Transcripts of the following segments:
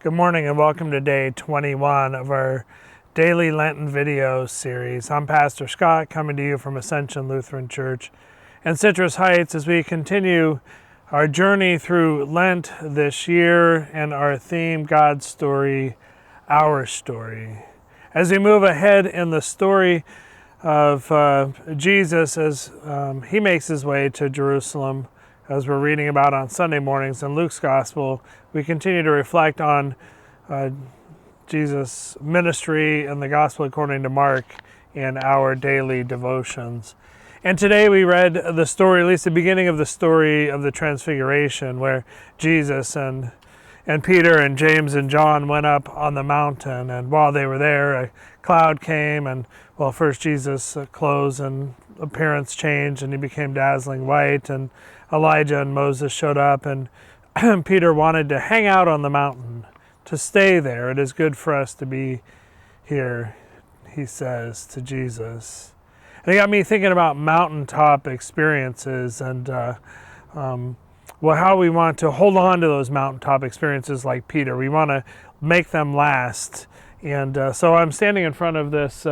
Good morning and welcome to day 21 of our daily Lenten video series. I'm Pastor Scott, coming to you from Ascension Lutheran Church in Citrus Heights as we continue our journey through Lent this year and our theme, God's story, our story. As we move ahead in the story of Jesus as he makes his way to Jerusalem, as we're reading about on Sunday mornings in Luke's Gospel, we continue to reflect on Jesus' ministry in the Gospel according to Mark in our daily devotions. And today we read the story, at least the beginning of the story of the Transfiguration, where Jesus and Peter and James and John went up on the mountain. And while they were there, a cloud came, and first Jesus' clothes and appearance changed, and he became dazzling white, and Elijah and Moses showed up, and Peter wanted to hang out on the mountain, to stay there. It is good for us to be here, he says to Jesus. And it got me thinking about mountaintop experiences and how we want to hold on to those mountaintop experiences like Peter. We want to make them last. And so I'm standing in front of this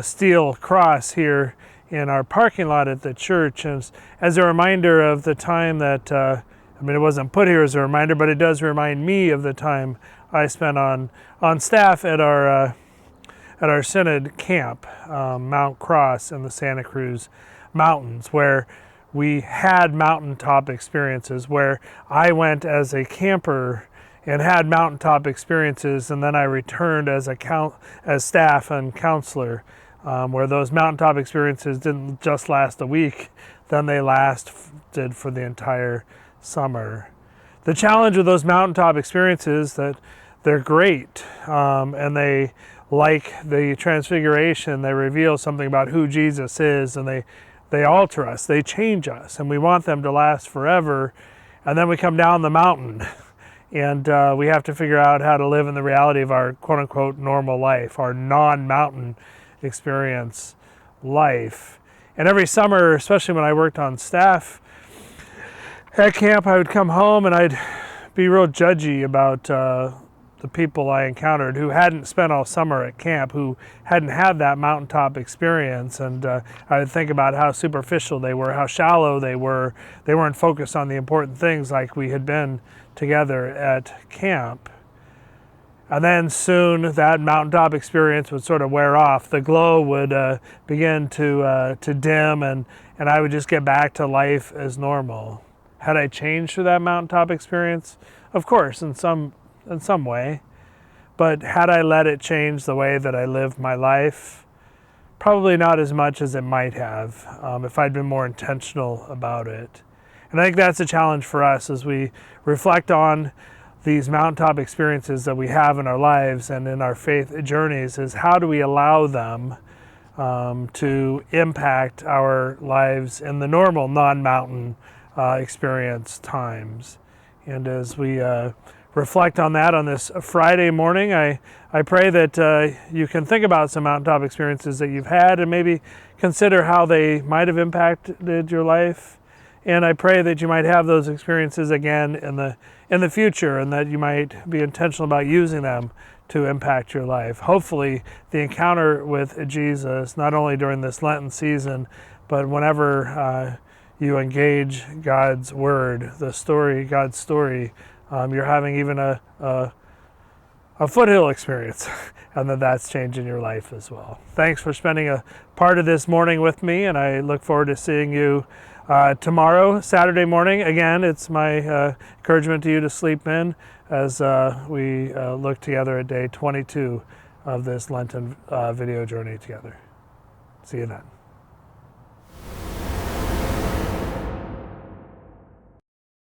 steel cross here in our parking lot at the church as a reminder of the time that, it wasn't put here as a reminder, but it does remind me of the time I spent on staff at our Synod camp, Mount Cross in the Santa Cruz Mountains, where we had mountaintop experiences, where I went as a camper and had mountaintop experiences, and then I returned as staff and counselor. Where those mountaintop experiences didn't just last a week, then they lasted for the entire summer. The challenge with those mountaintop experiences that they're great, and they, like the Transfiguration, they reveal something about who Jesus is, and they alter us, they change us, and we want them to last forever. And then we come down the mountain, and we have to figure out how to live in the reality of our quote-unquote normal life, our non-mountain experience life. And every summer, especially when I worked on staff at camp, I would come home and I'd be real judgy about the people I encountered who hadn't spent all summer at camp, who hadn't had that mountaintop experience. And I would think about how superficial they were, how shallow they were. They weren't focused on the important things like we had been together at camp. And then soon that mountaintop experience would sort of wear off. The glow would begin to dim, and I would just get back to life as normal. Had I changed through that mountaintop experience? Of course, in some way. But had I let it change the way that I lived my life? Probably not as much as it might have if I'd been more intentional about it. And I think that's a challenge for us as we reflect on these mountaintop experiences that we have in our lives and in our faith journeys, is how do we allow them to impact our lives in the normal non-mountain experience times. And as we reflect on that on this Friday morning, I pray that you can think about some mountaintop experiences that you've had and maybe consider how they might have impacted your life. And I pray that you might have those experiences again in the future, and that you might be intentional about using them to impact your life. Hopefully, the encounter with Jesus, not only during this Lenten season, but whenever you engage God's Word, God's story, you're having even a foothill experience, and that's changing your life as well. Thanks for spending a part of this morning with me, and I look forward to seeing you tomorrow, Saturday morning. Again, it's my encouragement to you to sleep in as we look together at day 22 of this Lenten video journey together. See you then.